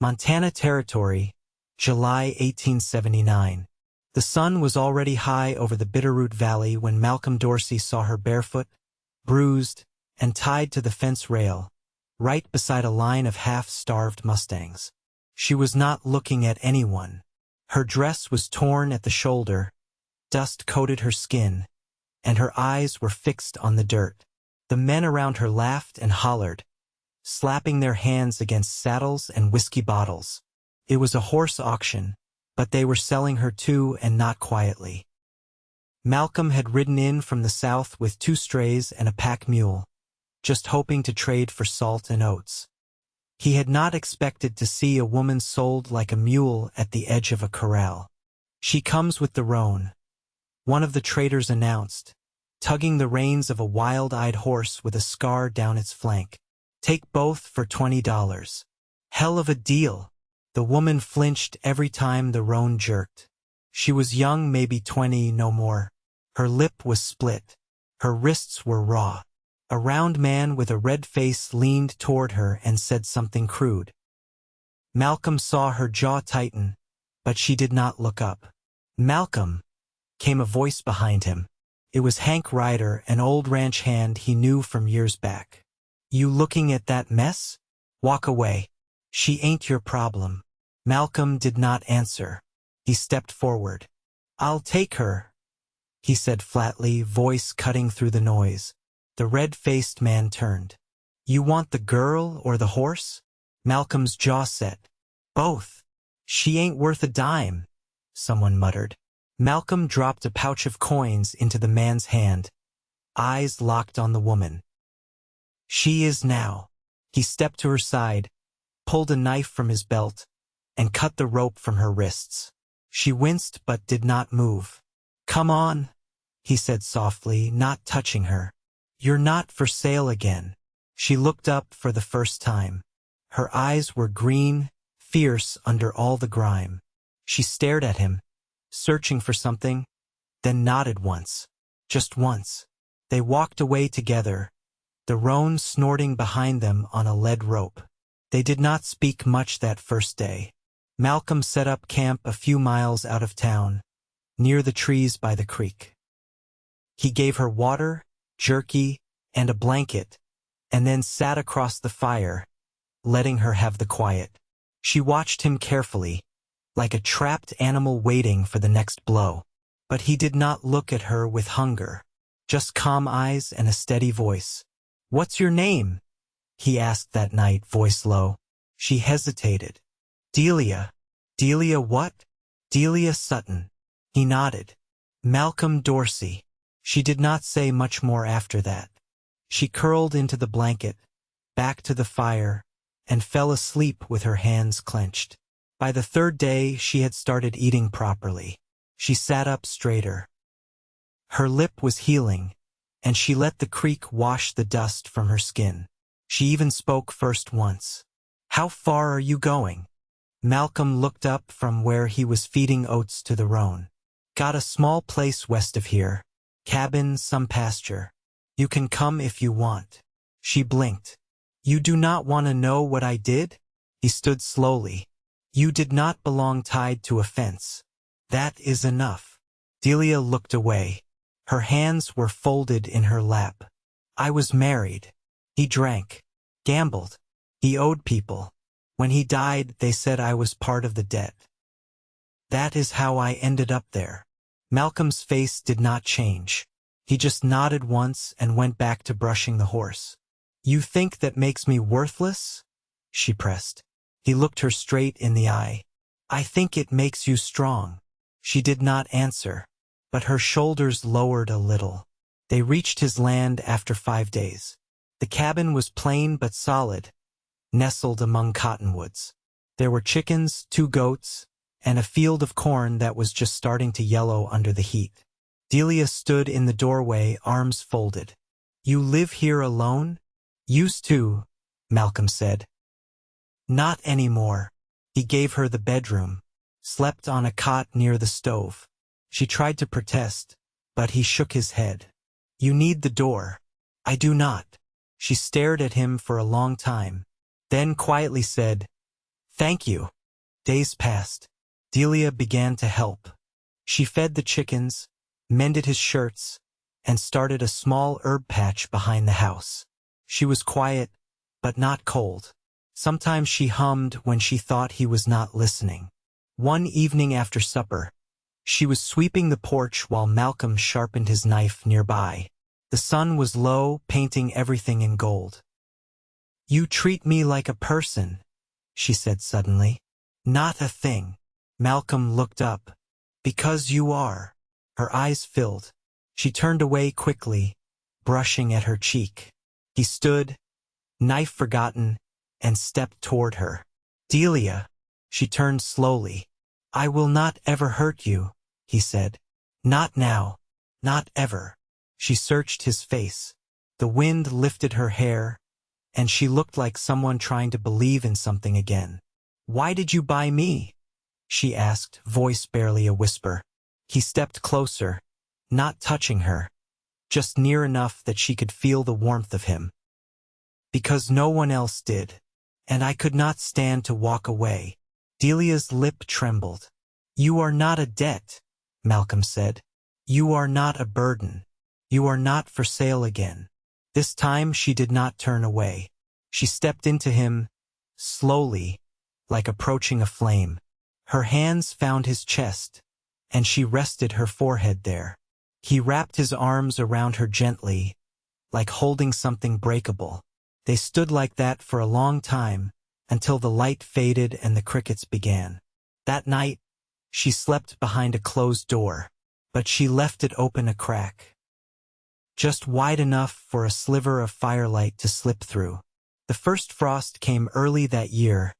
Montana Territory, July 1879. The sun was already high over the Bitterroot Valley when Malcolm Dorsey saw her barefoot, bruised, and tied to the fence rail, right beside a line of half-starved mustangs. She was not looking at anyone. Her dress was torn at the shoulder, dust coated her skin, and her eyes were fixed on the dirt. The men around her laughed and hollered, slapping their hands against saddles and whiskey bottles. It was a horse auction, but they were selling her too, and not quietly. Malcolm had ridden in from the south with 2 strays and a pack mule, just hoping to trade for salt and oats. He had not expected to see a woman sold like a mule at the edge of a corral. "She comes with the roan," one of the traders announced, tugging the reins of a wild-eyed horse with a scar down its flank. "Take both for $20. "Hell of a deal." The woman flinched every time the roan jerked. She was young, maybe 20, no more. Her lip was split. Her wrists were raw. A round man with a red face leaned toward her and said something crude. Malcolm saw her jaw tighten, but she did not look up. "Malcolm," came a voice behind him. It was Hank Ryder, an old ranch hand he knew from years back. "You looking at that mess? Walk away. She ain't your problem." Malcolm did not answer. He stepped forward. "I'll take her," he said flatly, voice cutting through the noise. The red-faced man turned. "You want the girl or the horse?" Malcolm's jaw set. "Both. She ain't worth a dime," someone muttered. Malcolm dropped a pouch of coins into the man's hand, eyes locked on the woman. "She is now." He stepped to her side, pulled a knife from his belt, and cut the rope from her wrists. She winced but did not move. "Come on," he said softly, not touching her. "You're not for sale again." She looked up for the first time. Her eyes were green, fierce under all the grime. She stared at him, searching for something, then nodded once. Just once. They walked away together, the roan snorting behind them on a lead rope. They did not speak much that first day. Malcolm set up camp a few miles out of town, near the trees by the creek. He gave her water, jerky, and a blanket, and then sat across the fire, letting her have the quiet. She watched him carefully, like a trapped animal waiting for the next blow. But he did not look at her with hunger, just calm eyes and a steady voice. "What's your name?" he asked that night, voice low. She hesitated. "Delia." "Delia what?" "Delia Sutton." He nodded. "Malcolm Dorsey." She did not say much more after that. She curled into the blanket, back to the fire, and fell asleep with her hands clenched. By the 3rd day, she had started eating properly. She sat up straighter. Her lip was healing, and she let the creek wash the dust from her skin. She even spoke first once. "How far are you going?" Malcolm looked up from where he was feeding oats to the roan. "Got a small place west of here. Cabin, some pasture. You can come if you want." She blinked. "You do not want to know what I did?" He stood slowly. "You did not belong tied to a fence. That is enough." Delia looked away. Her hands were folded in her lap. "I was married. He drank, gambled. He owed people. When he died, they said I was part of the debt. That is how I ended up there." Malcolm's face did not change. He just nodded once and went back to brushing the horse. "You think that makes me worthless?" she pressed. He looked her straight in the eye. "I think it makes you strong." She did not answer, but her shoulders lowered a little. They reached his land after 5 days. The cabin was plain but solid, nestled among cottonwoods. There were chickens, 2 goats, and a field of corn that was just starting to yellow under the heat. Delia stood in the doorway, arms folded. "You live here alone?" "Used to," Malcolm said. "Not anymore." He gave her the bedroom, slept on a cot near the stove. She tried to protest, but he shook his head. "You need the door." "I do not." She stared at him for a long time, then quietly said, Thank you. Days passed. Delia began to help. She fed the chickens, mended his shirts, and started a small herb patch behind the house. She was quiet, but not cold. Sometimes she hummed when she thought he was not listening. One evening after supper, she was sweeping the porch while Malcolm sharpened his knife nearby. The sun was low, painting everything in gold. "You treat me like a person," she said suddenly. "Not a thing." Malcolm looked up. "Because you are." Her eyes filled. She turned away quickly, brushing at her cheek. He stood, knife forgotten, and stepped toward her. "Delia." She turned slowly. "I will not ever hurt you," he said. "Not now. Not ever." She searched his face. The wind lifted her hair, and she looked like someone trying to believe in something again. "Why did you buy me?" she asked, voice barely a whisper. He stepped closer, not touching her, just near enough that she could feel the warmth of him. "Because no one else did, and I could not stand to walk away." Delia's lip trembled. "You are not a debt," Malcolm said. "You are not a burden. You are not for sale again." This time she did not turn away. She stepped into him, slowly, like approaching a flame. Her hands found his chest, and she rested her forehead there. He wrapped his arms around her gently, like holding something breakable. They stood like that for a long time, until the light faded and the crickets began. That night, she slept behind a closed door, but she left it open a crack, just wide enough for a sliver of firelight to slip through. The first frost came early that year,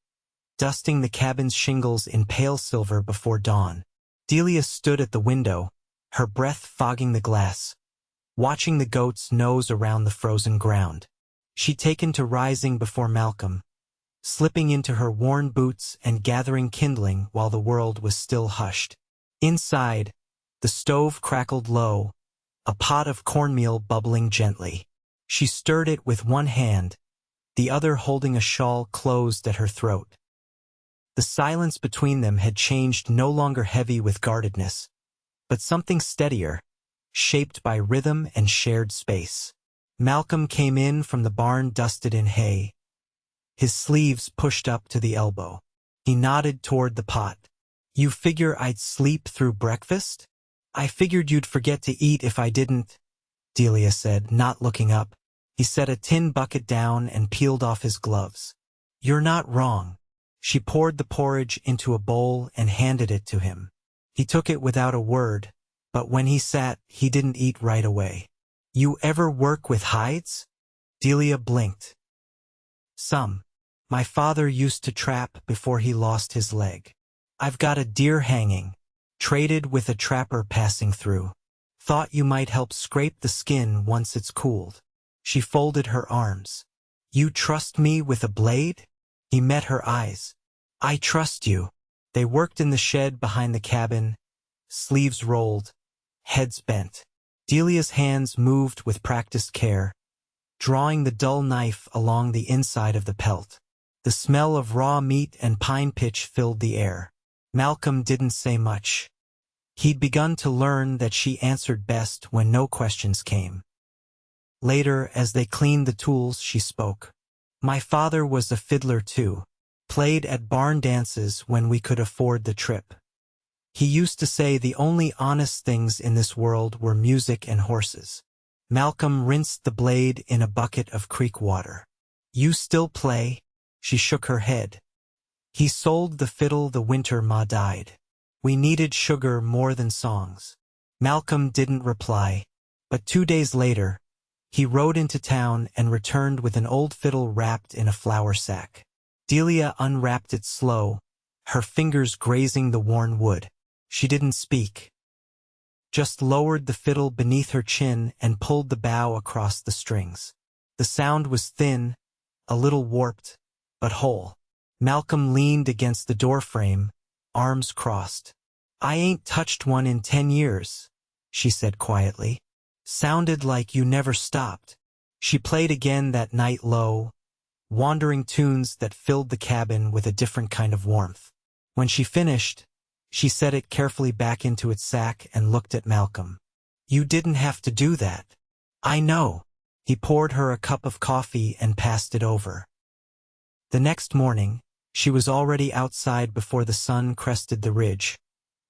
dusting the cabin's shingles in pale silver before dawn. Delia stood at the window, her breath fogging the glass, watching the goats nose around the frozen ground. She'd taken to rising before Malcolm, slipping into her worn boots and gathering kindling while the world was still hushed. Inside, the stove crackled low, a pot of cornmeal bubbling gently. She stirred it with one hand, the other holding a shawl closed at her throat. The silence between them had changed, no longer heavy with guardedness, but something steadier, shaped by rhythm and shared space. Malcolm came in from the barn dusted in hay, his sleeves pushed up to the elbow. He nodded toward the pot. "You figure I'd sleep through breakfast?" "I figured you'd forget to eat if I didn't," Delia said, not looking up. He set a tin bucket down and peeled off his gloves. "You're not wrong." She poured the porridge into a bowl and handed it to him. He took it without a word, but when he sat, he didn't eat right away. "You ever work with hides?" Delia blinked. "Some. My father used to trap before he lost his leg. I've got a deer hanging, traded with a trapper passing through. Thought you might help scrape the skin once it's cooled." She folded her arms. "You trust me with a blade?" He met her eyes. "I trust you." They worked in the shed behind the cabin, sleeves rolled, heads bent. Delia's hands moved with practiced care, drawing the dull knife along the inside of the pelt. The smell of raw meat and pine pitch filled the air. Malcolm didn't say much. He'd begun to learn that she answered best when no questions came. Later, as they cleaned the tools, she spoke. "My father was a fiddler too, played at barn dances when we could afford the trip. He used to say the only honest things in this world were music and horses." Malcolm rinsed the blade in a bucket of creek water. "You still play?" She shook her head. "He sold the fiddle the winter Ma died. We needed sugar more than songs." Malcolm didn't reply, but 2 days later, he rode into town and returned with an old fiddle wrapped in a flour sack. Delia unwrapped it slow, her fingers grazing the worn wood. She didn't speak, just lowered the fiddle beneath her chin and pulled the bow across the strings. The sound was thin, a little warped, but whole. Malcolm leaned against the doorframe, arms crossed. "I ain't touched one in 10 years, she said quietly. "Sounded like you never stopped." She played again that night low, wandering tunes that filled the cabin with a different kind of warmth. When she finished, she set it carefully back into its sack and looked at Malcolm. "You didn't have to do that." "I know." He poured her a cup of coffee and passed it over. The next morning, she was already outside before the sun crested the ridge,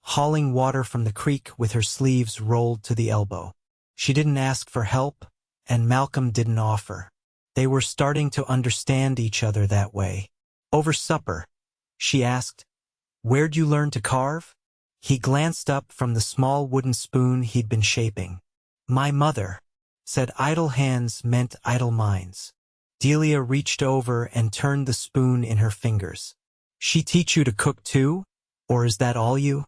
hauling water from the creek with her sleeves rolled to the elbow. She didn't ask for help, and Malcolm didn't offer. They were starting to understand each other that way. Over supper, she asked, "Where'd you learn to carve?" He glanced up from the small wooden spoon he'd been shaping. "My mother," said. "Idle hands meant idle minds." Delia reached over and turned the spoon in her fingers. "She teach you to cook too? Or is that all you?"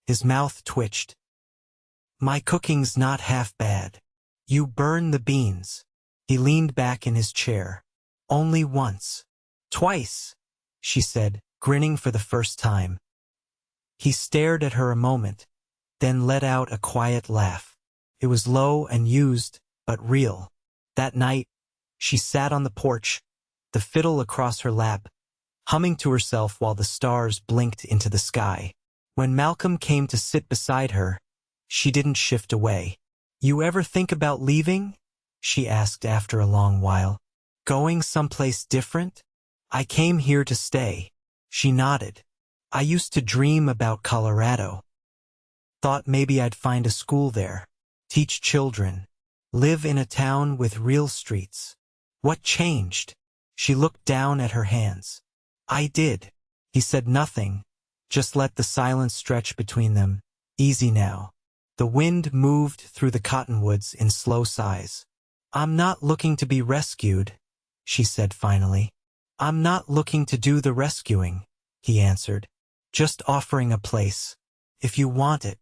His mouth twitched. "My cooking's not half bad. You burn the beans." He leaned back in his chair. "Only once." "Twice," she said, grinning for the first time. He stared at her a moment, then let out a quiet laugh. It was low and used, but real. That night, she sat on the porch, the fiddle across her lap, humming to herself while the stars blinked into the sky. When Malcolm came to sit beside her, she didn't shift away. "You ever think about leaving?" she asked after a long while. "Going someplace different?" "I came here to stay." She nodded. "I used to dream about Colorado. Thought maybe I'd find a school there, teach children, live in a town with real streets." "What changed?" She looked down at her hands. "I did." He said nothing, just let the silence stretch between them. "Easy now." The wind moved through the cottonwoods in slow sighs. "I'm not looking to be rescued," she said finally. "I'm not looking to do the rescuing," he answered. "Just offering a place, if you want it."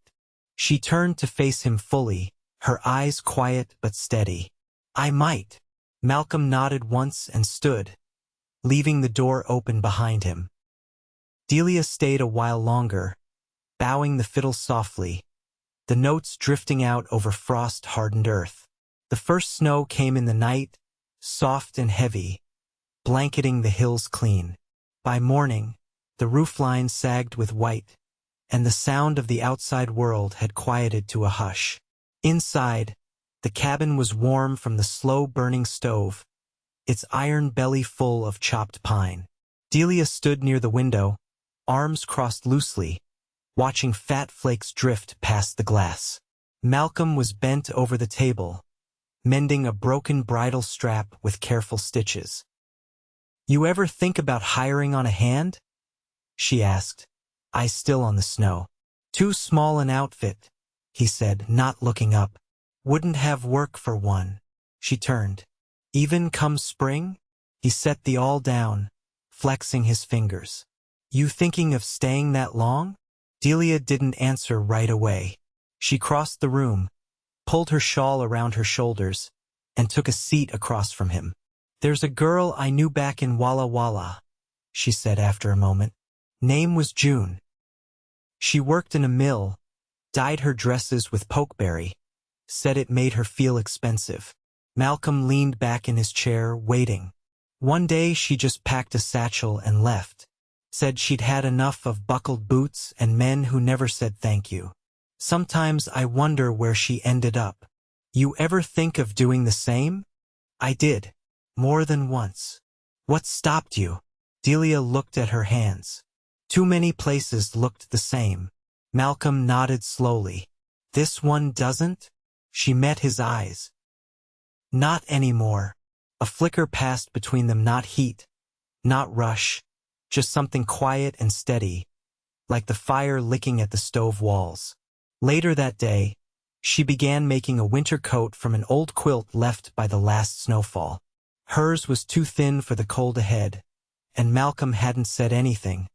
She turned to face him fully, her eyes quiet but steady. "I might." Malcolm nodded once and stood, leaving the door open behind him. Delia stayed a while longer, bowing the fiddle softly, the notes drifting out over frost-hardened earth. The first snow came in the night, soft and heavy, blanketing the hills clean. By morning, the roofline sagged with white, and the sound of the outside world had quieted to a hush. Inside, the cabin was warm from the slow-burning stove, its iron belly full of chopped pine. Delia stood near the window, arms crossed loosely, watching fat flakes drift past the glass. Malcolm was bent over the table, mending a broken bridle strap with careful stitches. "You ever think about hiring on a hand?" she asked, eyes still on the snow. "Too small an outfit," he said, not looking up. "Wouldn't have work for one." She turned. "Even come spring?" He set the awl down, flexing his fingers. "You thinking of staying that long?" Delia didn't answer right away. She crossed the room, pulled her shawl around her shoulders, and took a seat across from him. "There's a girl I knew back in Walla Walla," she said after a moment. "Name was June. She worked in a mill, dyed her dresses with pokeberry, said it made her feel expensive." Malcolm leaned back in his chair, waiting. "One day she just packed a satchel and left. Said she'd had enough of buckled boots and men who never said thank you. Sometimes I wonder where she ended up." "You ever think of doing the same?" "I did. More than once." "What stopped you?" Delia looked at her hands. Too many places looked the same. Malcolm nodded slowly. "This one doesn't?" She met his eyes. "Not anymore." A flicker passed between them, not heat, not rush, just something quiet and steady, like the fire licking at the stove walls. Later that day, she began making a winter coat from an old quilt left by the last snowfall. Hers was too thin for the cold ahead, and Malcolm hadn't said anything,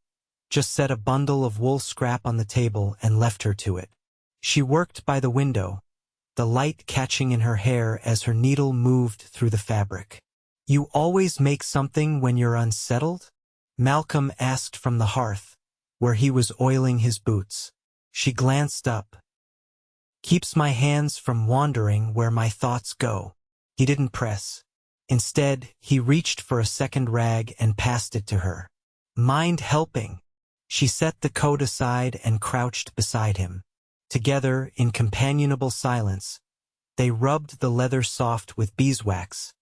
just set a bundle of wool scrap on the table and left her to it. She worked by the window, the light catching in her hair as her needle moved through the fabric. "You always make something when you're unsettled?" Malcolm asked from the hearth, where he was oiling his boots. She glanced up. "Keeps my hands from wandering where my thoughts go." He didn't press. Instead, he reached for a second rag and passed it to her. Mind helping? She set the coat aside and crouched beside him. Together, in companionable silence, they rubbed the leather soft with beeswax,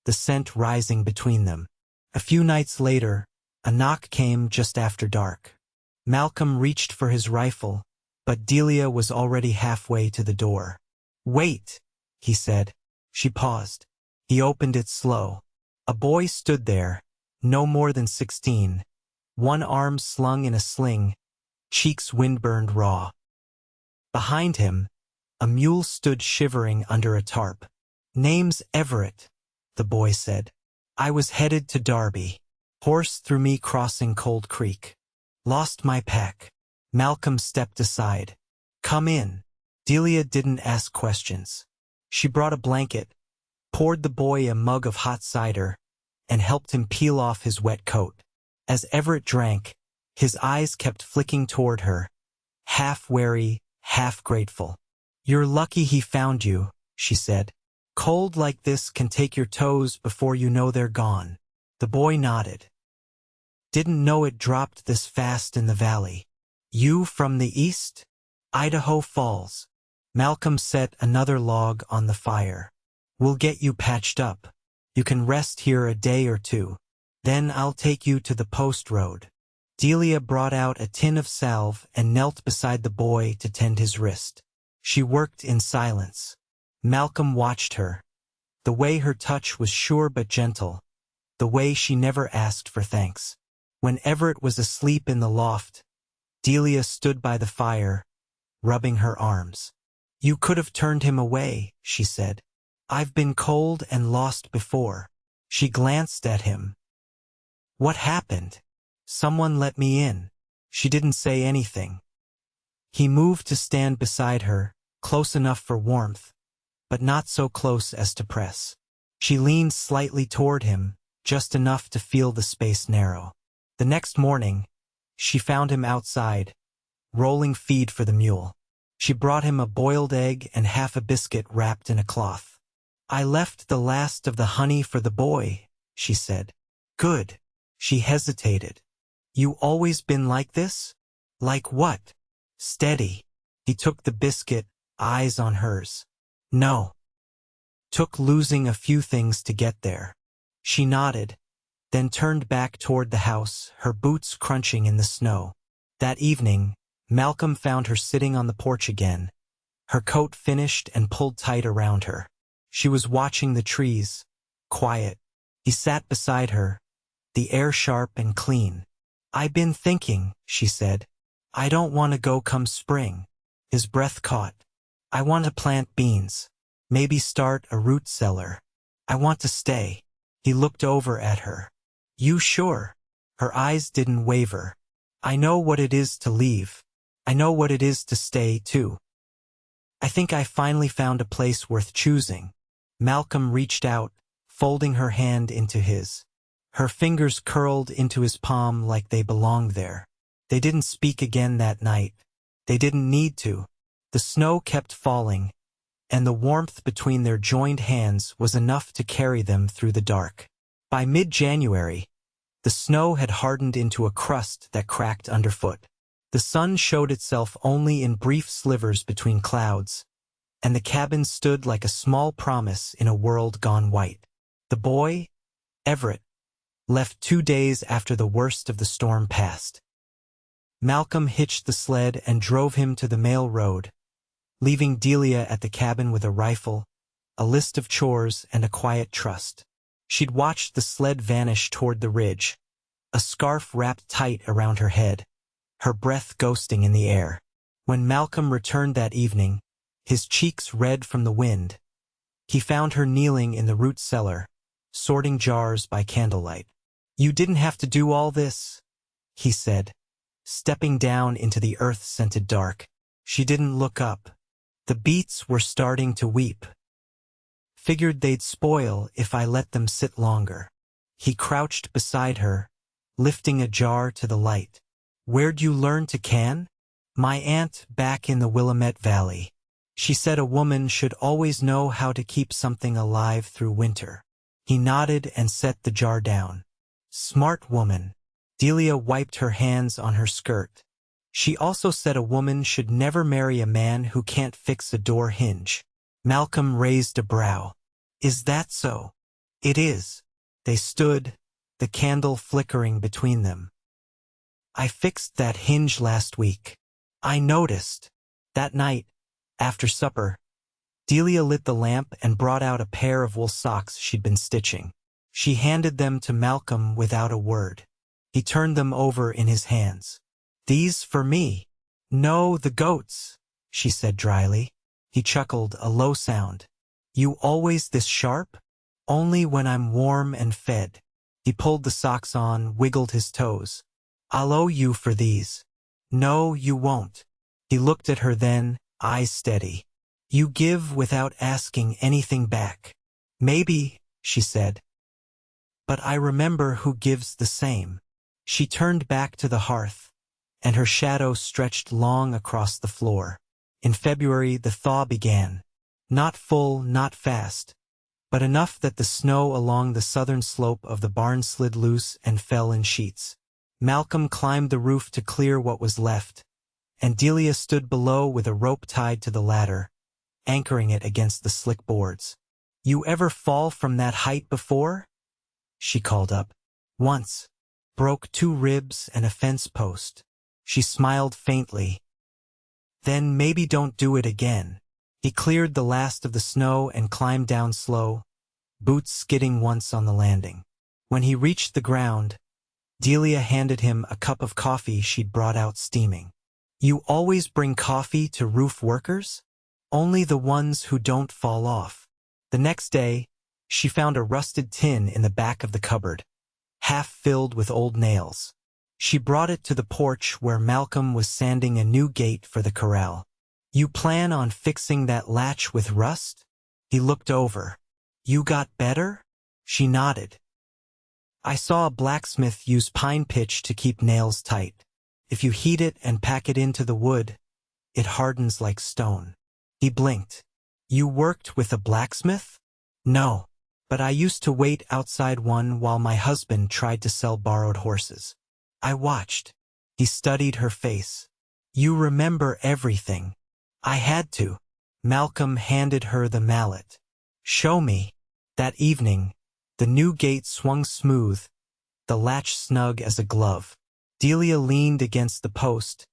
the scent rising between them. A few nights later, a knock came just after dark. Malcolm reached for his rifle, but Delia was already halfway to the door. "Wait," he said. She paused. He opened it slow. A boy stood there, no more than 16, one arm slung in a sling, cheeks wind-burned raw. Behind him, a mule stood shivering under a tarp. "Name's Everett," the boy said. "I was headed to Derby. Horse threw me crossing Cold Creek. Lost my pack." Malcolm stepped aside. "Come in." Delia didn't ask questions. She brought a blanket, poured the boy a mug of hot cider, and helped him peel off his wet coat. As Everett drank, his eyes kept flicking toward her, half wary, half grateful. "You're lucky he found you," she said. "Cold like this can take your toes before you know they're gone." The boy nodded. "Didn't know it dropped this fast in the valley. You from the east?" "Idaho Falls." Malcolm set another log on the fire. "We'll get you patched up. You can rest here a day or two. Then I'll take you to the post road." Delia brought out a tin of salve and knelt beside the boy to tend his wrist. She worked in silence. Malcolm watched her. The way her touch was sure but gentle. The way she never asked for thanks. When Everett was asleep in the loft, Delia stood by the fire, rubbing her arms. "You could have turned him away," she said. "I've been cold and lost before." She glanced at him. "What happened?" "Someone let me in." She didn't say anything. He moved to stand beside her, close enough for warmth, but not so close as to press. She leaned slightly toward him, just enough to feel the space narrow. The next morning, she found him outside, rolling feed for the mule. She brought him a boiled egg and half a biscuit wrapped in a cloth. "I left the last of the honey for the boy," she said. "Good." She hesitated. "You always been like this?" "Like what?" "Steady." He took the biscuit, eyes on hers. "No." "Took losing a few things to get there." She nodded, then turned back toward the house, her boots crunching in the snow. That evening, Malcolm found her sitting on the porch again, her coat finished and pulled tight around her. She was watching the trees, quiet. He sat beside her, the air sharp and clean. "I been thinking," she said. "I don't want to go come spring." His breath caught. "I want to plant beans. Maybe start a root cellar. I want to stay." He looked over at her. "You sure?" Her eyes didn't waver. "I know what it is to leave. I know what it is to stay, too. I think I finally found a place worth choosing." Malcolm reached out, folding her hand into his. Her fingers curled into his palm like they belonged there. They didn't speak again that night. They didn't need to. The snow kept falling, and the warmth between their joined hands was enough to carry them through the dark. By mid-January, the snow had hardened into a crust that cracked underfoot. The sun showed itself only in brief slivers between clouds, and the cabin stood like a small promise in a world gone white. The boy, Everett, left 2 days after the worst of the storm passed. Malcolm hitched the sled and drove him to the mail road, leaving Delia at the cabin with a rifle, a list of chores, and a quiet trust. She'd watched the sled vanish toward the ridge, a scarf wrapped tight around her head, her breath ghosting in the air. When Malcolm returned that evening, his cheeks red from the wind, he found her kneeling in the root cellar, sorting jars by candlelight. "You didn't have to do all this," he said, stepping down into the earth-scented dark. She didn't look up. "The beets were starting to weep. Figured they'd spoil if I let them sit longer." He crouched beside her, lifting a jar to the light. "Where'd you learn to can?" "My aunt back in the Willamette Valley. She said a woman should always know how to keep something alive through winter." He nodded and set the jar down. Smart woman. Delia wiped her hands on her skirt. She also said a woman should never marry a man who can't fix a door hinge. Malcolm raised a brow. Is that so? It is. They stood, the candle flickering between them. I fixed that hinge last week. I noticed. That night, after supper, Delia lit the lamp and brought out a pair of wool socks she'd been stitching. She handed them to Malcolm without a word. He turned them over in his hands. These for me. No, the goats, she said dryly. He chuckled, a low sound. You always this sharp? Only when I'm warm and fed. He pulled the socks on, wiggled his toes. I'll owe you for these. No, you won't. He looked at her then, eyes steady. You give without asking anything back. Maybe, she said. But I remember who gives the same. She turned back to the hearth, and her shadow stretched long across the floor. In February, the thaw began. Not full, not fast, but enough that the snow along the southern slope of the barn slid loose and fell in sheets. Malcolm climbed the roof to clear what was left, and Delia stood below with a rope tied to the ladder, anchoring it against the slick boards. You ever fall from that height before? She called up. Once. Broke 2 ribs and a fence post. She smiled faintly. Then maybe don't do it again. He cleared the last of the snow and climbed down slow, boots skidding once on the landing. When he reached the ground, Delia handed him a cup of coffee she'd brought out steaming. You always bring coffee to roof workers? Only the ones who don't fall off. The next day, she found a rusted tin in the back of the cupboard, half filled with old nails. She brought it to the porch where Malcolm was sanding a new gate for the corral. You plan on fixing that latch with rust? He looked over. You got better? She nodded. I saw a blacksmith use pine pitch to keep nails tight. If you heat it and pack it into the wood, it hardens like stone. He blinked. You worked with a blacksmith? No, but I used to wait outside one while my husband tried to sell borrowed horses. I watched. He studied her face. You remember everything. I had to. Malcolm handed her the mallet. Show me. That evening, the new gate swung smooth, the latch snug as a glove. Delia leaned against the post,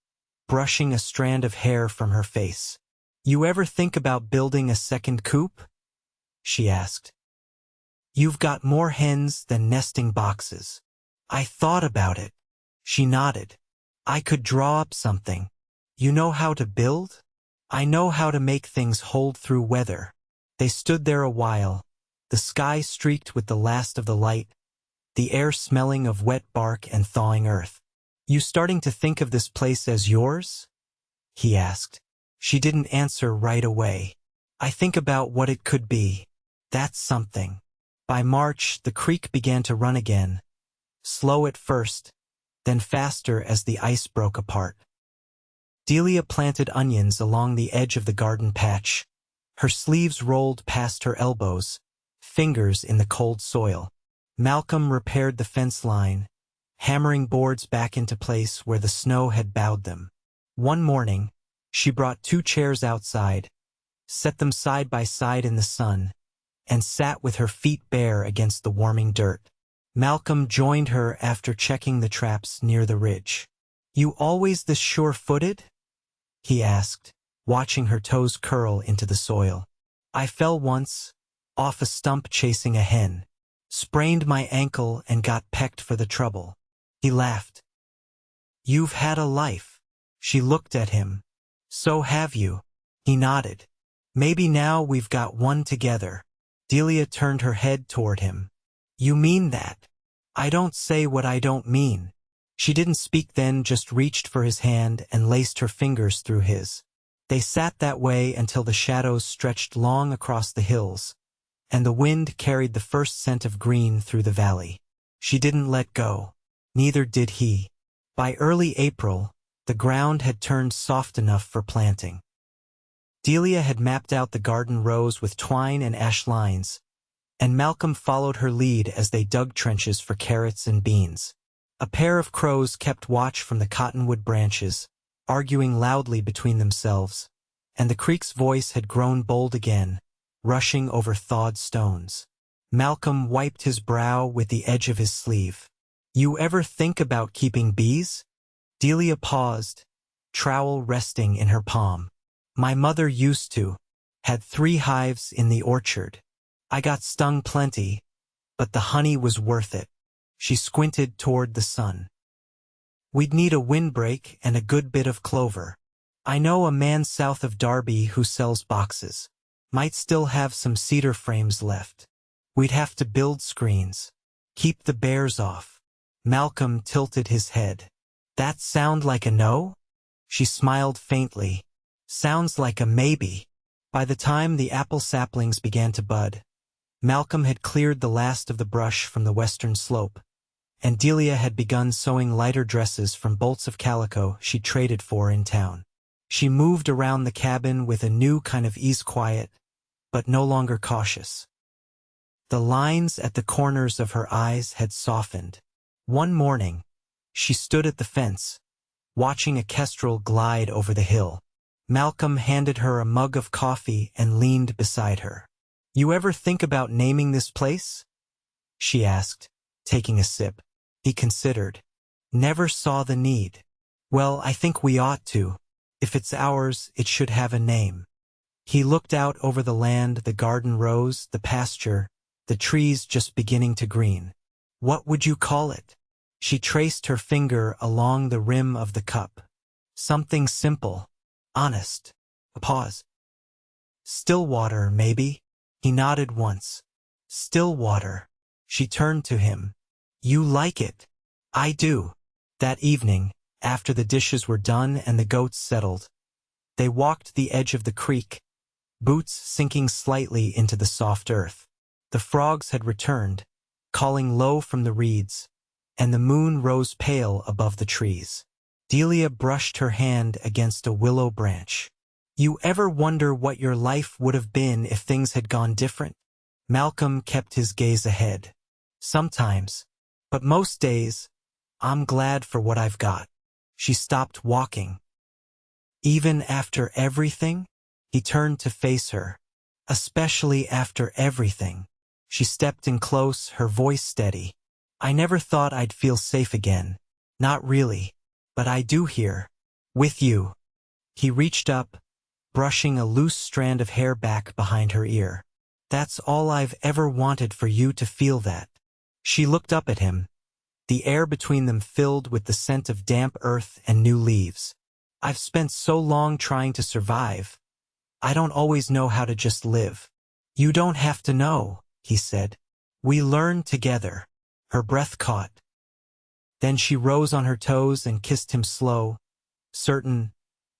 brushing a strand of hair from her face. You ever think about building a second coop? She asked. You've got more hens than nesting boxes. I thought about it. She nodded. I could draw up something. You know how to build? I know how to make things hold through weather. They stood there a while, the sky streaked with the last of the light, the air smelling of wet bark and thawing earth. You starting to think of this place as yours? He asked. She didn't answer right away. I think about what it could be. That's something. By March, the creek began to run again, slow at first, then faster as the ice broke apart. Delia planted onions along the edge of the garden patch. Her sleeves rolled past her elbows, fingers in the cold soil. Malcolm repaired the fence line, hammering boards back into place where the snow had bowed them. One morning, she brought 2 chairs outside, set them side by side in the sun, and sat with her feet bare against the warming dirt. Malcolm joined her after checking the traps near the ridge. You always this sure-footed? He asked, watching her toes curl into the soil. I fell once, off a stump chasing a hen, sprained my ankle and got pecked for the trouble. He laughed. You've had a life. She looked at him. So have you. He nodded. Maybe now we've got one together. Delia turned her head toward him. You mean that? I don't say what I don't mean. She didn't speak then, just reached for his hand and laced her fingers through his. They sat that way until the shadows stretched long across the hills, and the wind carried the first scent of green through the valley. She didn't let go. Neither did he. By early April, the ground had turned soft enough for planting. Delia had mapped out the garden rows with twine and ash lines, and Malcolm followed her lead as they dug trenches for carrots and beans. A pair of crows kept watch from the cottonwood branches, arguing loudly between themselves, and the creek's voice had grown bold again, rushing over thawed stones. Malcolm wiped his brow with the edge of his sleeve. "You ever think about keeping bees?" Delia paused, trowel resting in her palm. "My mother used to. Had 3 hives in the orchard. I got stung plenty, but the honey was worth it." She squinted toward the sun. "We'd need a windbreak and a good bit of clover. I know a man south of Darby who sells boxes. Might still have some cedar frames left. We'd have to build screens. Keep the bears off." Malcolm tilted his head. "That sound like a no?" She smiled faintly. "Sounds like a maybe." By the time the apple saplings began to bud, Malcolm had cleared the last of the brush from the western slope, and Delia had begun sewing lighter dresses from bolts of calico she'd traded for in town. She moved around the cabin with a new kind of ease, quiet, but no longer cautious. The lines at the corners of her eyes had softened. One morning, she stood at the fence, watching a kestrel glide over the hill. Malcolm handed her a mug of coffee and leaned beside her. "You ever think about naming this place?" she asked, taking a sip. He considered. "Never saw the need." "Well, I think we ought to. If it's ours, it should have a name." He looked out over the land, the garden rows, the pasture, the trees just beginning to green. "What would you call it?" She traced her finger along the rim of the cup. "Something simple. Honest." A pause. "Stillwater, maybe?" He nodded once. "Stillwater." She turned to him. "You like it?" "I do." That evening, after the dishes were done and the goats settled, they walked the edge of the creek, boots sinking slightly into the soft earth. The frogs had returned, calling low from the reeds, and the moon rose pale above the trees. Delia brushed her hand against a willow branch. "You ever wonder what your life would have been if things had gone different?" Malcolm kept his gaze ahead. "Sometimes. But most days, I'm glad for what I've got." She stopped walking. "Even after everything?" He turned to face her. "Especially after everything." She stepped in close, her voice steady. "I never thought I'd feel safe again. Not really. But I do here. With you." He reached up, brushing a loose strand of hair back behind her ear. "That's all I've ever wanted, for you to feel that." She looked up at him, the air between them filled with the scent of damp earth and new leaves. "I've spent so long trying to survive. I don't always know how to just live." "You don't have to know," he said. "We learn together." Her breath caught. Then she rose on her toes and kissed him slow, certain,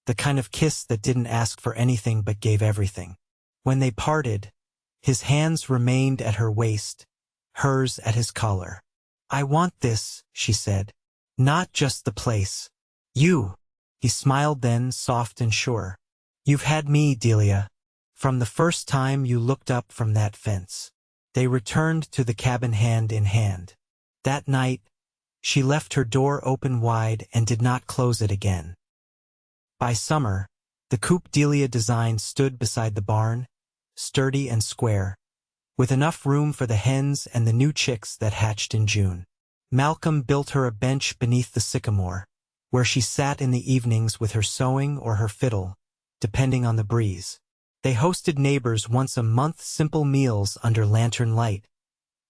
the kind of kiss that didn't ask for anything but gave everything. When they parted, his hands remained at her waist, hers at his collar. "I want this," she said. "Not just the place. You." He smiled then, soft and sure. "You've had me, Delia, from the first time you looked up from that fence." They returned to the cabin hand in hand. That night, she left her door open wide and did not close it again. By summer, the coop Delia designed stood beside the barn, sturdy and square, with enough room for the hens and the new chicks that hatched in June. Malcolm built her a bench beneath the sycamore, where she sat in the evenings with her sewing or her fiddle, depending on the breeze. They hosted neighbors once a month, simple meals under lantern light,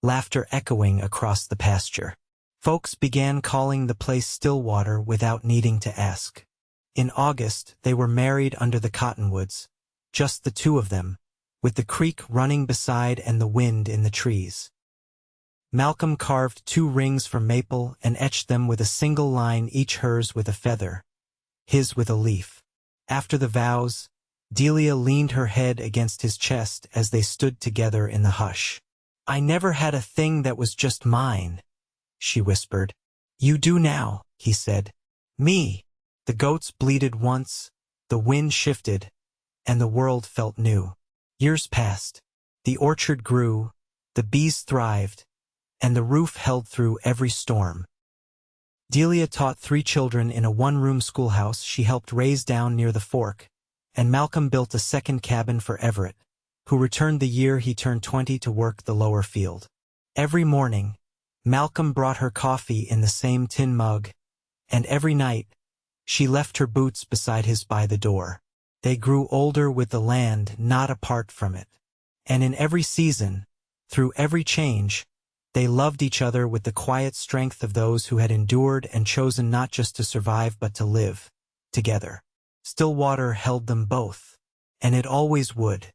laughter echoing across the pasture. Folks began calling the place Stillwater without needing to ask. In August, they were married under the cottonwoods, just the two of them, with the creek running beside and the wind in the trees. Malcolm carved 2 rings from maple and etched them with a single line, each hers with a feather, his with a leaf. After the vows, Delia leaned her head against his chest as they stood together in the hush. "I never had a thing that was just mine," she whispered. "You do now," he said. "Me." The goats bleated once, the wind shifted, and the world felt new. Years passed. The orchard grew, The bees thrived, and the roof held through every storm. Delia taught 3 children in a one-room schoolhouse she helped raise down near the fork, and Malcolm built a second cabin for Everett, who returned the year he turned 20 to work the lower field. Every morning, Malcolm brought her coffee in the same tin mug, and every night, she left her boots beside his by the door. They grew older with the land, not apart from it. And in every season, through every change, they loved each other with the quiet strength of those who had endured and chosen not just to survive but to live together. Stillwater held them both, and it always would.